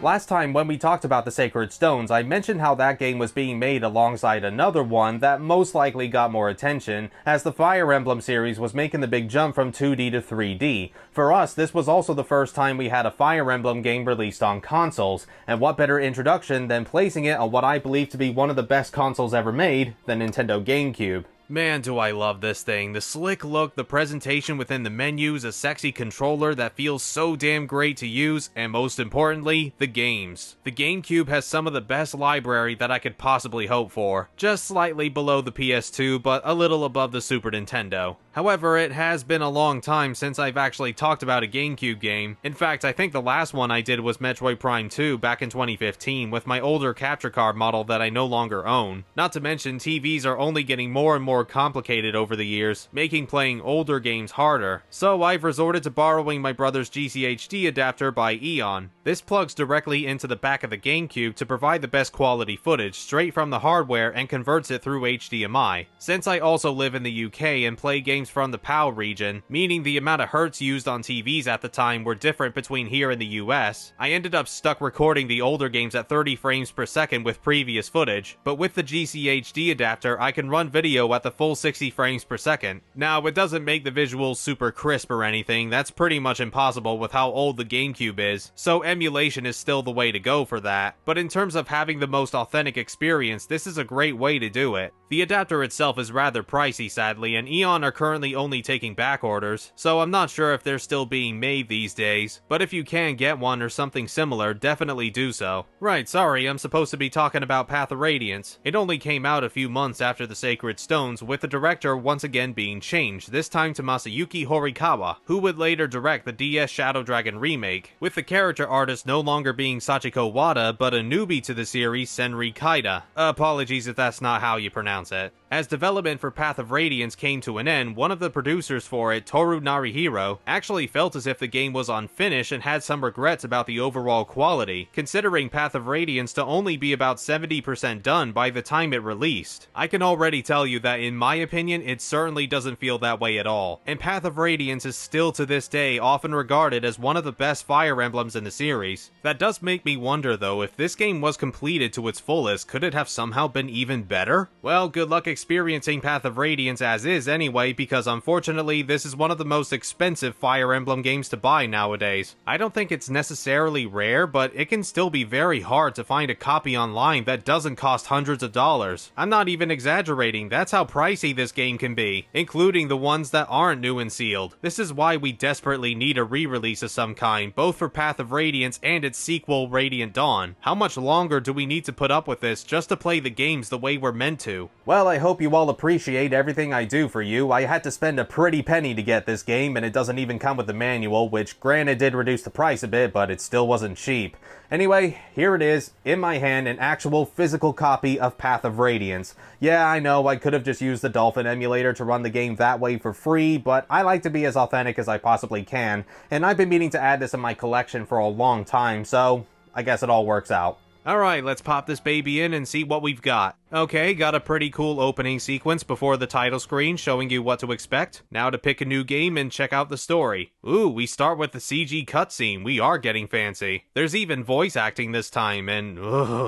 Last time when we talked about the Sacred Stones, I mentioned how that game was being made alongside another one that most likely got more attention, as the Fire Emblem series was making the big jump from 2D to 3D. For us, this was also the first time we had a Fire Emblem game released on consoles, and what better introduction than placing it on what I believe to be one of the best consoles ever made, the Nintendo GameCube. Man, do I love this thing. The slick look, the presentation within the menus, a sexy controller that feels so damn great to use, and most importantly, the games. The GameCube has some of the best library that I could possibly hope for. Just slightly below the PS2, but a little above the Super Nintendo. However, it has been a long time since I've actually talked about a GameCube game. In fact, I think the last one I did was Metroid Prime 2 back in 2015 with my older capture card model that I no longer own. Not to mention, TVs are only getting more and more complicated over the years, making playing older games harder. So I've resorted to borrowing my brother's GCHD adapter by Eon. This plugs directly into the back of the GameCube to provide the best quality footage straight from the hardware and converts it through HDMI. Since I also live in the UK and play games from the PAL region, meaning the amount of hertz used on TVs at the time were different between here and the US, I ended up stuck recording the older games at 30 frames per second with previous footage, but with the GCHD adapter I can run video at the full 60 frames per second. Now, it doesn't make the visuals super crisp or anything, that's pretty much impossible with how old the GameCube is, so emulation is still the way to go for that, but in terms of having the most authentic experience, this is a great way to do it. The adapter itself is rather pricey sadly, and Eon are currently only taking back orders, so I'm not sure if they're still being made these days, but if you can get one or something similar, definitely do so. Right, sorry, I'm supposed to be talking about Path of Radiance. It only came out a few months after the Sacred Stones, with the director once again being changed, this time to Masayuki Horikawa, who would later direct the DS Shadow Dragon remake, with the character artist no longer being Sachiko Wada, but a newbie to the series, Senri Kaida. Apologies if that's not how you pronounce it. As development for Path of Radiance came to an end, one of the producers for it, Toru Narihiro, actually felt as if the game was unfinished and had some regrets about the overall quality, considering Path of Radiance to only be about 70% done by the time it released. I can already tell you that in my opinion, it certainly doesn't feel that way at all, and Path of Radiance is still to this day often regarded as one of the best Fire Emblems in the series. That does make me wonder though, if this game was completed to its fullest, could it have somehow been even better? Well, good luck experiencing Path of Radiance as is anyway, because unfortunately this is one of the most expensive Fire Emblem games to buy nowadays. I don't think it's necessarily rare, but it can still be very hard to find a copy online that doesn't cost hundreds of dollars. I'm not even exaggerating, that's how pricey this game can be, including the ones that aren't new and sealed. This is why we desperately need a re-release of some kind, both for Path of Radiance and its sequel Radiant Dawn. How much longer do we need to put up with this just to play the games the way we're meant to? Well, I hope you all appreciate everything I do for you. I had to spend a pretty penny to get this game, and it doesn't even come with the manual, which granted did reduce the price a bit, but it still wasn't cheap. Anyway, here it is, in my hand, an actual physical copy of Path of Radiance. Yeah, I know, I could have just used the Dolphin emulator to run the game that way for free, but I like to be as authentic as I possibly can, and I've been meaning to add this in my collection for a long time, so I guess it all works out. Alright, let's pop this baby in and see what we've got. Okay, got a pretty cool opening sequence before the title screen showing you what to expect. Now to pick a new game and check out the story. Ooh, we start with the CG cutscene. We are getting fancy. There's even voice acting this time, and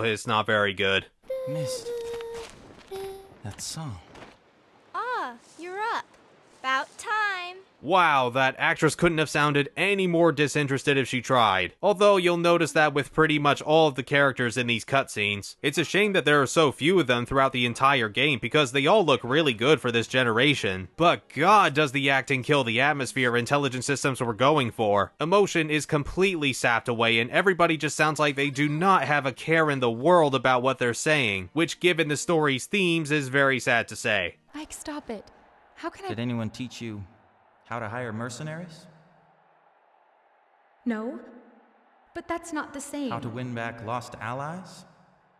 it's not very good. Missed that song. Ah, you're up. About time. Wow, that actress couldn't have sounded any more disinterested if she tried. Although you'll notice that with pretty much all of the characters in these cutscenes. It's a shame that there are so few of them throughout the entire game because they all look really good for this generation. But god, does the acting kill the atmosphere intelligent systems were going for. Emotion is completely sapped away and everybody just sounds like they do not have a care in the world about what they're saying, which given the story's themes is very sad to say. Mike, stop it. How can I— Did anyone teach you how to hire mercenaries? No, but that's not the same. How to win back lost allies?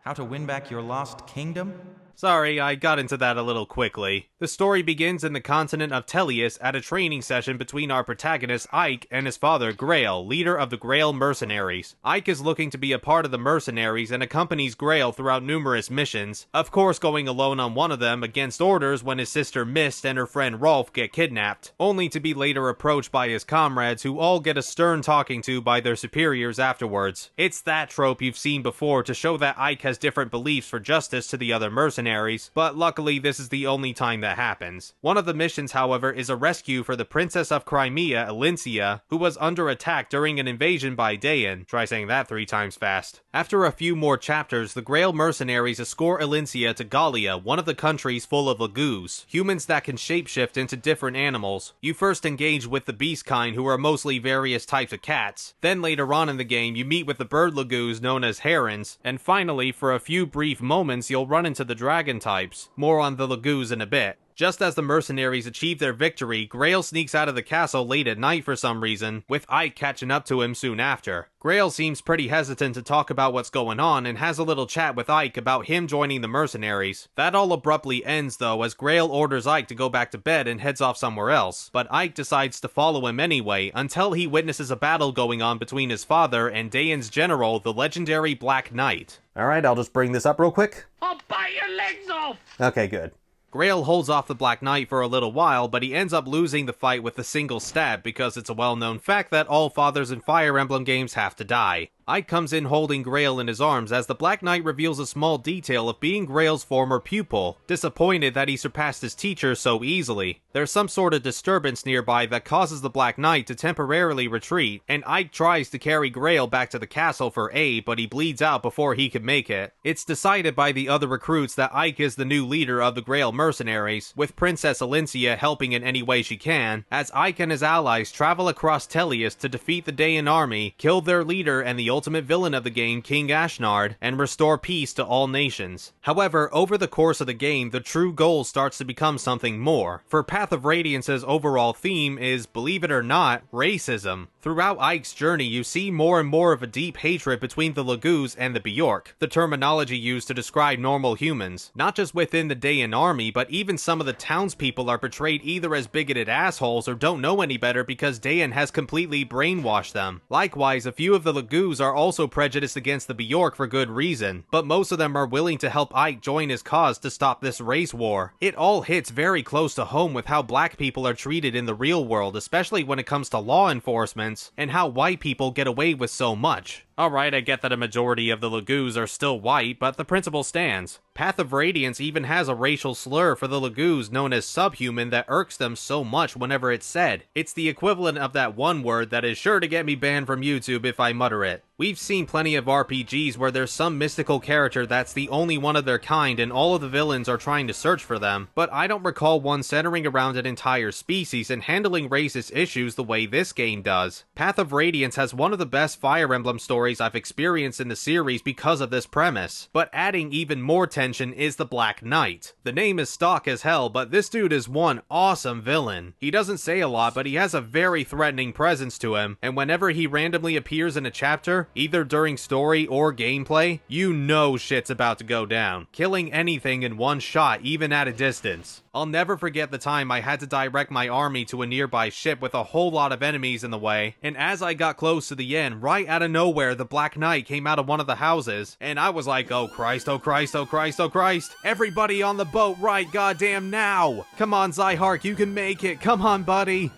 How to win back your lost kingdom? Sorry, I got into that a little quickly. The story begins in the continent of Tellius at a training session between our protagonist Ike and his father Greil, leader of the Greil Mercenaries. Ike is looking to be a part of the mercenaries and accompanies Greil throughout numerous missions, of course going alone on one of them against orders when his sister Mist and her friend Rolf get kidnapped, only to be later approached by his comrades who all get a stern talking to by their superiors afterwards. It's that trope you've seen before to show that Ike has different beliefs for justice to the other mercenaries, but luckily this is the only time that happens. One of the missions, however, is a rescue for the Princess of Crimea, Elincia, who was under attack during an invasion by Dayan. Try saying that 3 times fast. After a few more chapters, the Greil Mercenaries escort Elincia to Gallia, one of the countries full of Lagoos, humans that can shapeshift into different animals. You first engage with the beast kind, who are mostly various types of cats. Then later on in the game, you meet with the bird Lagoos known as herons, and finally, for a few brief moments, you'll run into the dragon types. More on the Lagoos in a bit. Just as the mercenaries achieve their victory, Greil sneaks out of the castle late at night for some reason, with Ike catching up to him soon after. Greil seems pretty hesitant to talk about what's going on and has a little chat with Ike about him joining the mercenaries. That all abruptly ends though, as Greil orders Ike to go back to bed and heads off somewhere else, but Ike decides to follow him anyway until he witnesses a battle going on between his father and Dayan's general, the legendary Black Knight. Alright, I'll just bring this up real quick. I'll bite your legs off! Okay, good. Greil holds off the Black Knight for a little while, but he ends up losing the fight with a single stab because it's a well-known fact that all fathers in Fire Emblem games have to die. Ike comes in holding Greil in his arms as the Black Knight reveals a small detail of being Grail's former pupil, disappointed that he surpassed his teacher so easily. There's some sort of disturbance nearby that causes the Black Knight to temporarily retreat, and Ike tries to carry Greil back to the castle for aid, but he bleeds out before he can make it. It's decided by the other recruits that Ike is the new leader of the Greil Mercenaries, with Princess Elincia helping in any way she can, as Ike and his allies travel across Tellius to defeat the Dayan army, kill their leader and the ultimate villain of the game, King Ashnard, and restore peace to all nations. However, over the course of the game, the true goal starts to become something more, for Path of Radiance's overall theme is, believe it or not, racism. Throughout Ike's journey, you see more and more of a deep hatred between the Lagoos and the Bjork, the terminology used to describe normal humans. Not just within the Dayan army, but even some of the townspeople are portrayed either as bigoted assholes or don't know any better because Dayan has completely brainwashed them. Likewise, a few of the Lagoos are also prejudiced against the Bjork for good reason, but most of them are willing to help Ike join his cause to stop this race war. It all hits very close to home with how black people are treated in the real world, especially when it comes to law enforcement, and how white people get away with so much. Alright, I get that a majority of the Lagoos are still white, but the principle stands. Path of Radiance even has a racial slur for the Lagoos known as subhuman that irks them so much whenever it's said. It's the equivalent of that one word that is sure to get me banned from YouTube if I mutter it. We've seen plenty of RPGs where there's some mystical character that's the only one of their kind and all of the villains are trying to search for them, but I don't recall one centering around an entire species and handling racist issues the way this game does. Path of Radiance has one of the best Fire Emblem stories I've experienced in the series because of this premise, but adding even more tension is the Black Knight. The name is stock as hell, but this dude is one awesome villain. He doesn't say a lot, but he has a very threatening presence to him, and whenever he randomly appears in a chapter, either during story or gameplay, you know shit's about to go down, killing anything in one shot even at a distance. I'll never forget the time I had to direct my army to a nearby ship with a whole lot of enemies in the way, and as I got close to the end, right out of nowhere the Black Knight came out of one of the houses, and I was like, oh Christ, oh Christ, oh Christ, oh Christ, everybody on the boat right goddamn now! Come on Zyhark, you can make it, come on buddy!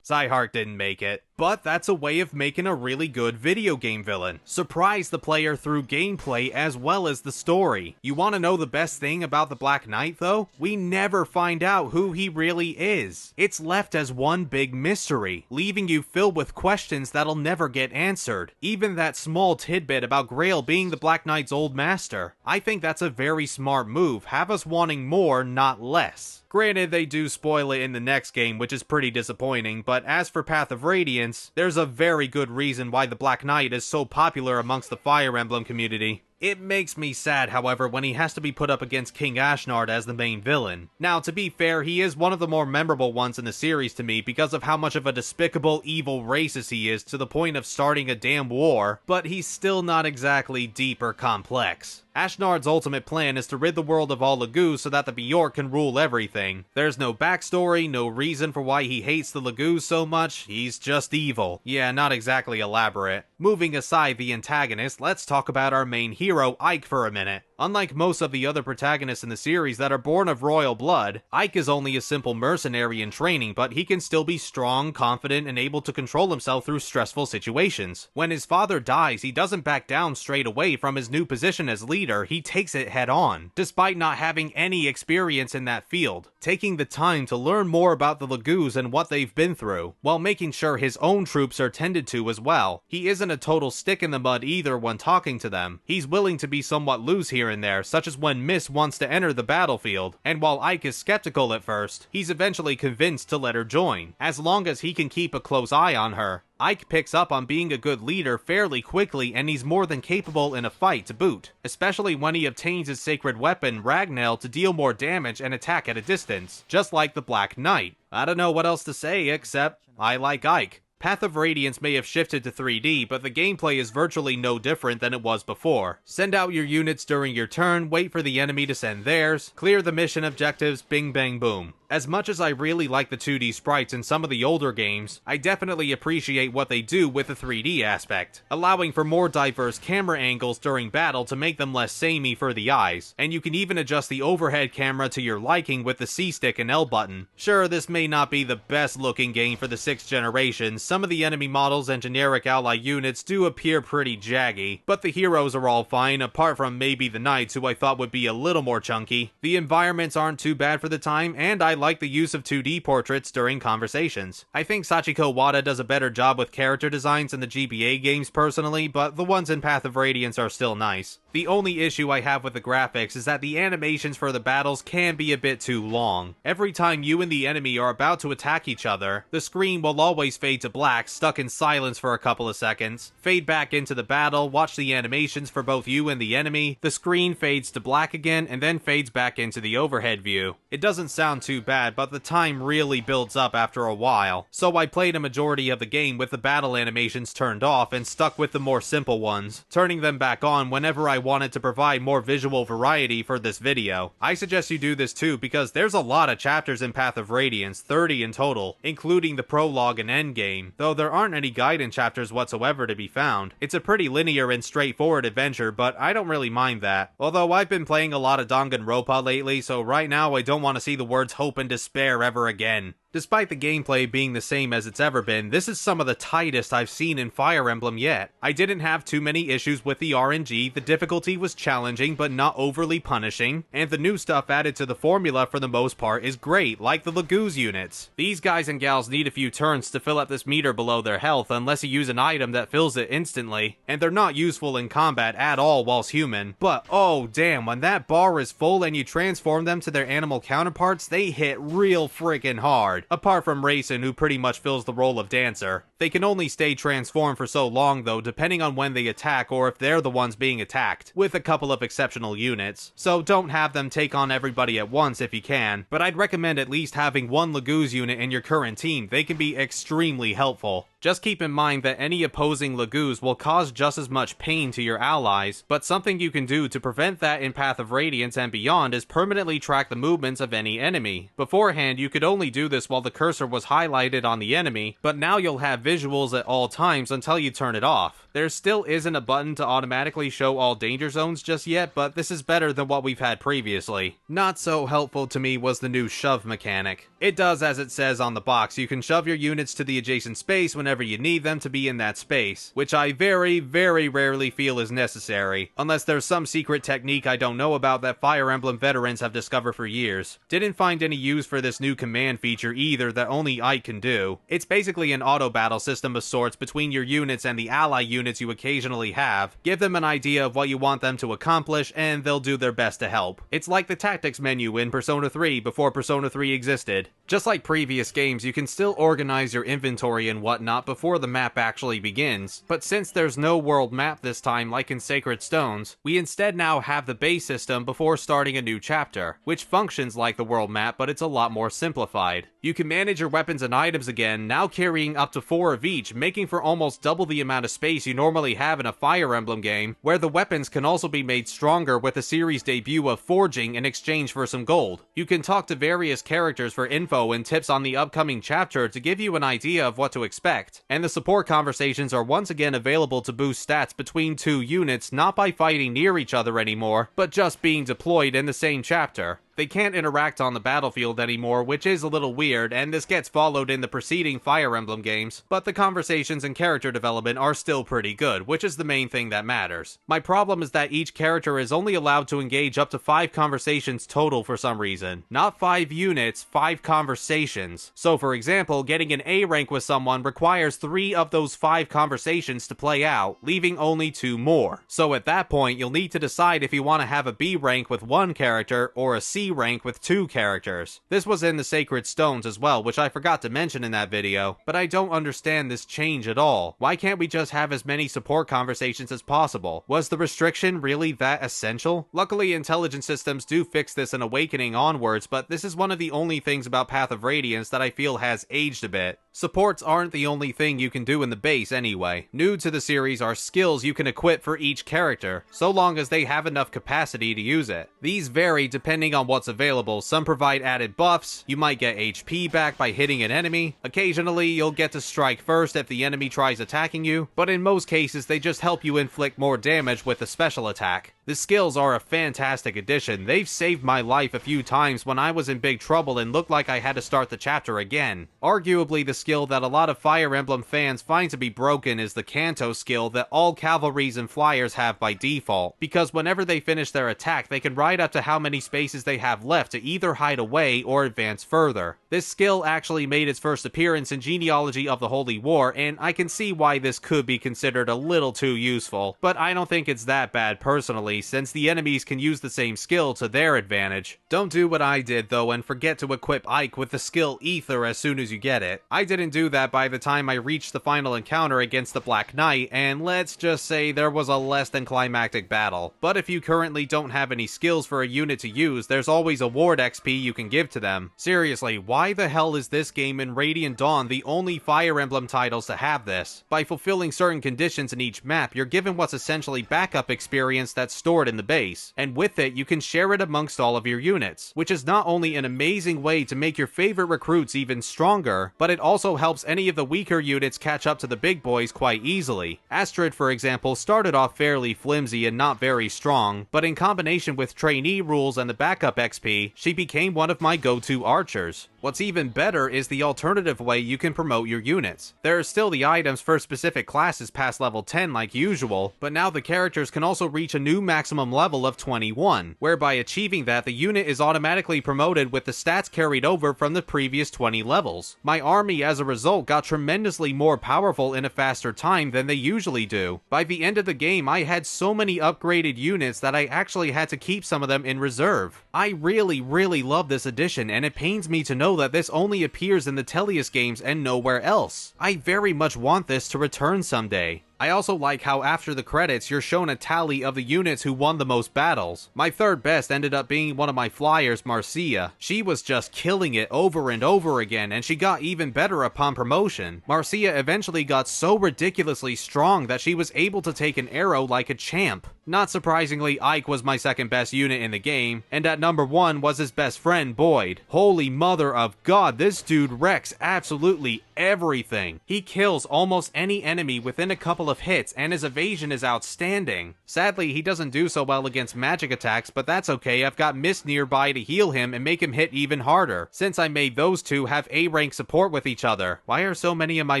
Zyhark didn't make it. But that's a way of making a really good video game villain. Surprise the player through gameplay as well as the story. You want to know the best thing about the Black Knight though? We never find out who he really is. It's left as one big mystery, leaving you filled with questions that'll never get answered. Even that small tidbit about Greil being the Black Knight's old master. I think that's a very smart move, have us wanting more, not less. Granted, they do spoil it in the next game, which is pretty disappointing, but as for Path of Radiance, there's a very good reason why the Black Knight is so popular amongst the Fire Emblem community. It makes me sad, however, when he has to be put up against King Ashnard as the main villain. Now, to be fair, he is one of the more memorable ones in the series to me because of how much of a despicable, evil racist he is to the point of starting a damn war, but he's still not exactly deep or complex. Ashnard's ultimate plan is to rid the world of all Laguz so that the Bjork can rule everything. There's no backstory, no reason for why he hates the Laguz so much, he's just evil. Yeah, not exactly elaborate. Moving aside the antagonist, let's talk about our main hero, Ike, for a minute. Unlike most of the other protagonists in the series that are born of royal blood, Ike is only a simple mercenary in training, but he can still be strong, confident, and able to control himself through stressful situations. When his father dies, he doesn't back down straight away from his new position as leader, he takes it head on, despite not having any experience in that field, taking the time to learn more about the Laguz and what they've been through, while making sure his own troops are tended to as well. He isn't a total stick in the mud either when talking to them. He's willing to be somewhat loose here and there, such as when Miss wants to enter the battlefield, and while Ike is skeptical at first, he's eventually convinced to let her join, as long as he can keep a close eye on her. Ike picks up on being a good leader fairly quickly, and he's more than capable in a fight to boot, especially when he obtains his sacred weapon, Ragnell, to deal more damage and attack at a distance, just like the Black Knight. I don't know what else to say except, I like Ike. Path of Radiance may have shifted to 3D, but the gameplay is virtually no different than it was before. Send out your units during your turn, wait for the enemy to send theirs, clear the mission objectives, bing bang boom. As much as I really like the 2D sprites in some of the older games, I definitely appreciate what they do with the 3D aspect, allowing for more diverse camera angles during battle to make them less samey for the eyes, and you can even adjust the overhead camera to your liking with the C-stick and L button. Sure, this may not be the best looking game for the 6th generation, some of the enemy models and generic ally units do appear pretty jaggy, but the heroes are all fine, apart from maybe the knights, who I thought would be a little more chunky. The environments aren't too bad for the time, and I like the use of 2D portraits during conversations. I think Sachiko Wada does a better job with character designs in the GBA games personally, but the ones in Path of Radiance are still nice. The only issue I have with the graphics is that the animations for the battles can be a bit too long. Every time you and the enemy are about to attack each other, the screen will always fade to black, stuck in silence for a couple of seconds, fade back into the battle, watch the animations for both you and the enemy, the screen fades to black again, and then fades back into the overhead view. It doesn't sound too bad, but the time really builds up after a while, so I played a majority of the game with the battle animations turned off and stuck with the more simple ones, turning them back on whenever I wanted to provide more visual variety for this video. I suggest you do this too, because there's a lot of chapters in Path of Radiance, 30 in total, including the prologue and endgame, though there aren't any guidance chapters whatsoever to be found. It's a pretty linear and straightforward adventure, but I don't really mind that. Although I've been playing a lot of Danganronpa lately, so right now I don't want to see the words hope and despair ever again. Despite the gameplay being the same as it's ever been, this is some of the tightest I've seen in Fire Emblem yet. I didn't have too many issues with the RNG, the difficulty was challenging but not overly punishing, and the new stuff added to the formula for the most part is great, like the Laguz units. These guys and gals need a few turns to fill up this meter below their health unless you use an item that fills it instantly, and they're not useful in combat at all whilst human, but oh damn, when that bar is full and you transform them to their animal counterparts, they hit real freaking hard. Apart from Raisin, who pretty much fills the role of dancer. They can only stay transformed for so long though, depending on when they attack or if they're the ones being attacked, with a couple of exceptional units. So don't have them take on everybody at once if you can, but I'd recommend at least having one Laguz unit in your current team. They can be extremely helpful. Just keep in mind that any opposing Laguz will cause just as much pain to your allies, but something you can do to prevent that in Path of Radiance and beyond is permanently track the movements of any enemy. Beforehand, you could only do this while the cursor was highlighted on the enemy, but now you'll have visuals at all times until you turn it off. There still isn't a button to automatically show all danger zones just yet, but this is better than what we've had previously. Not so helpful to me was the new shove mechanic. It does as it says on the box, you can shove your units to the adjacent space whenever you need them to be in that space, which I very, very rarely feel is necessary, unless there's some secret technique I don't know about that Fire Emblem veterans have discovered for years. Didn't find any use for this new command feature either that only Ike can do. It's basically an auto battle system of sorts between your units and the ally units you occasionally have. Give them an idea of what you want them to accomplish and they'll do their best to help. It's like the tactics menu in Persona 3 before Persona 3 existed. Just like previous games, you can still organize your inventory and whatnot whatnot before the map actually begins, but since there's no world map this time like in Sacred Stones, we instead now have the base system before starting a new chapter, which functions like the world map, but it's a lot more simplified. You can manage your weapons and items again, now carrying up to 4 of each, making for almost double the amount of space you normally have in a Fire Emblem game, where the weapons can also be made stronger with the series debut of forging in exchange for some gold. You can talk to various characters for info and tips on the upcoming chapter to give you an idea of what to expect, and the support conversations are once again available to boost stats between 2 units, not by fighting near each other anymore, but just being deployed in the same chapter. They can't interact on the battlefield anymore, which is a little weird, and this gets followed in the preceding Fire Emblem games, but the conversations and character development are still pretty good, which is the main thing that matters. My problem is that each character is only allowed to engage up to 5 conversations total for some reason. Not 5 units, 5 conversations. So for example, getting an A rank with someone requires 3 of those 5 conversations to play out, leaving only 2 more. So at that point, you'll need to decide if you want to have a B rank with 1 character, or a C rank with 2 characters. This was in the Sacred Stones as well, which I forgot to mention in that video, but I don't understand this change at all. Why can't we just have as many support conversations as possible? Was the restriction really that essential? Luckily, intelligent systems do fix this in Awakening onwards, but this is one of the only things about Path of Radiance that I feel has aged a bit. Supports aren't the only thing you can do in the base anyway. New to the series are skills you can equip for each character, so long as they have enough capacity to use it. These vary depending on what's available. Some provide added buffs, you might get HP back by hitting an enemy, occasionally you'll get to strike first if the enemy tries attacking you, but in most cases they just help you inflict more damage with a special attack. The skills are a fantastic addition. They've saved my life a few times when I was in big trouble and looked like I had to start the chapter again. Arguably the skill that a lot of Fire Emblem fans find to be broken is the Canto skill that all cavalries and flyers have by default, because whenever they finish their attack they can ride up to how many spaces they have left to either hide away or advance further. This skill actually made its first appearance in Genealogy of the Holy War, and I can see why this could be considered a little too useful, but I don't think it's that bad personally, since the enemies can use the same skill to their advantage. Don't do what I did though and forget to equip Ike with the skill Ether as soon as you get it. I didn't do that by the time I reached the final encounter against the Black Knight, and let's just say there was a less than climactic battle. But if you currently don't have any skills for a unit to use, there's always award XP you can give to them. Seriously, why the hell is this game and Radiant Dawn the only Fire Emblem titles to have this? By fulfilling certain conditions in each map, you're given what's essentially backup experience that's stored in the base, and with it you can share it amongst all of your units, which is not only an amazing way to make your favorite recruits even stronger, but it also helps any of the weaker units catch up to the big boys quite easily. Astrid, for example, started off fairly flimsy and not very strong, but in combination with trainee rules and the backup XP, she became one of my go-to archers. What's even better is the alternative way you can promote your units. There are still the items for specific classes past level 10 like usual, but now the characters can also reach a new maximum level of 21, whereby achieving that the unit is automatically promoted with the stats carried over from the previous 20 levels. My army as a result got tremendously more powerful in a faster time than they usually do. By the end of the game I had so many upgraded units that I actually had to keep some of them in reserve. I really love this addition, and it pains me to know that this only appears in the Tellius games and nowhere else. I very much want this to return someday. I also like how after the credits you're shown a tally of the units who won the most battles. My third best ended up being one of my flyers, Marcia. She was just killing it over and over again, and she got even better upon promotion. Marcia eventually got so ridiculously strong that she was able to take an arrow like a champ. Not surprisingly, Ike was my second best unit in the game, and at number 1 was his best friend, Boyd. Holy mother of God, this dude wrecks absolutely everything. He kills almost any enemy within a couple of hits, and his evasion is outstanding. Sadly, he doesn't do so well against magic attacks, but that's okay. I've got Mist nearby to heal him and make him hit even harder, since I made those two have A rank support with each other. Why are so many of my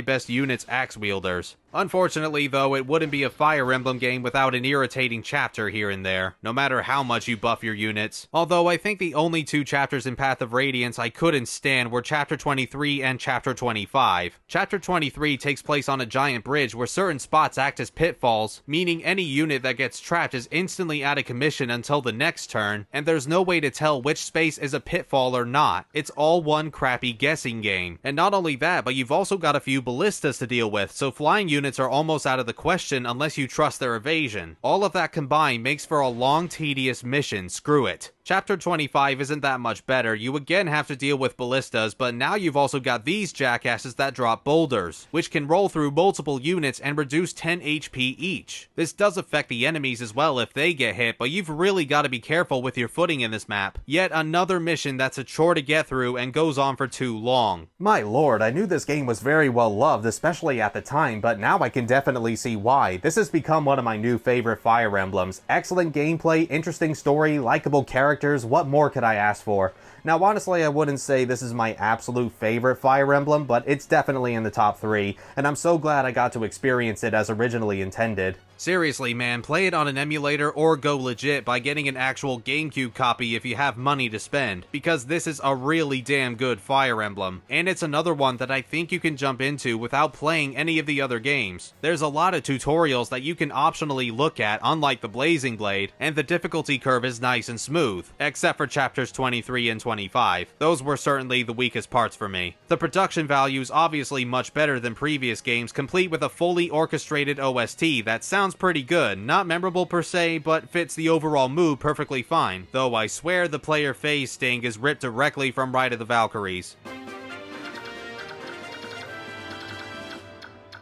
best units axe wielders? Unfortunately, though, it wouldn't be a Fire Emblem game without an irritating chapter here and there, no matter how much you buff your units. Although I think the only two chapters in Path of Radiance I couldn't stand were Chapter 23 and Chapter 25. Chapter 23 takes place on a giant bridge where certain spots act as pitfalls, meaning any unit that gets trapped is instantly out of commission until the next turn, and there's no way to tell which space is a pitfall or not. It's all one crappy guessing game. And not only that, but you've also got a few ballistas to deal with, so flying units are almost out of the question unless you trust their evasion. All of that combined makes for a long, tedious mission. Screw it. Chapter 25 isn't that much better. You again have to deal with ballistas, but now you've also got these jackasses that drop boulders, which can roll through multiple units and reduce 10 HP each. This does affect the enemies as well if they get hit, but you've really got to be careful with your footing in this map. Yet another mission that's a chore to get through and goes on for too long. My lord, I knew this game was very well loved, especially at the time, but now I can definitely see why. This has become one of my new favorite Fire Emblems. Excellent gameplay, interesting story, likable characters. What more could I ask for? Now, honestly, I wouldn't say this is my absolute favorite Fire Emblem, but it's definitely in the top 3, and I'm so glad I got to experience it as originally intended. Seriously, man, play it on an emulator or go legit by getting an actual GameCube copy if you have money to spend, because this is a really damn good Fire Emblem, and it's another one that I think you can jump into without playing any of the other games. There's a lot of tutorials that you can optionally look at, unlike the Blazing Blade, and the difficulty curve is nice and smooth, except for chapters 23 and 25. Those were certainly the weakest parts for me. The production value is obviously much better than previous games, complete with a fully orchestrated OST that sounds pretty good, not memorable per se, but fits the overall mood perfectly fine, though I swear the player phase sting is ripped directly from Ride of the Valkyries.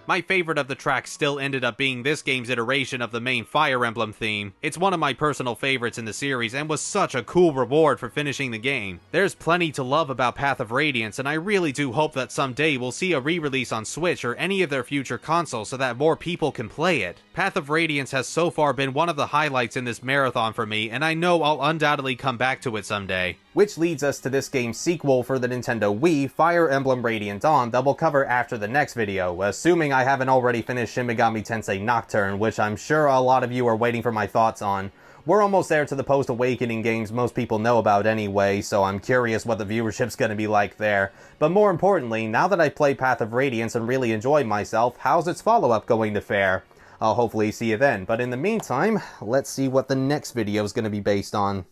My favorite of the tracks still ended up being this game's iteration of the main Fire Emblem theme. It's one of my personal favorites in the series and was such a cool reward for finishing the game. There's plenty to love about Path of Radiance, and I really do hope that someday we'll see a re-release on Switch or any of their future consoles so that more people can play it. Path of Radiance has so far been one of the highlights in this marathon for me, and I know I'll undoubtedly come back to it someday. Which leads us to this game's sequel for the Nintendo Wii, Fire Emblem Radiant Dawn, that we'll cover after the next video, assuming I haven't already finished Shin Megami Tensei Nocturne, which I'm sure a lot of you are waiting for my thoughts on. We're almost there to the post-Awakening games most people know about anyway, so I'm curious what the viewership's gonna be like there. But more importantly, now that I've played Path of Radiance and really enjoyed myself, how's its follow-up going to fare? I'll hopefully see you then, but in the meantime, let's see what the next video is gonna be based on.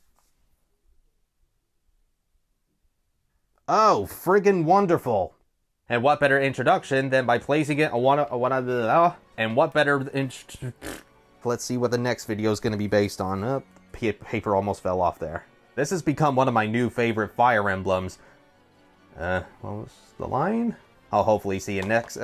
Oh, friggin' wonderful! And what better introduction than by placing it on and what better let's see what the next video is going to be based on. Paper almost fell off there. This has become one of my new favorite Fire Emblems. What was the line? I'll hopefully see you next.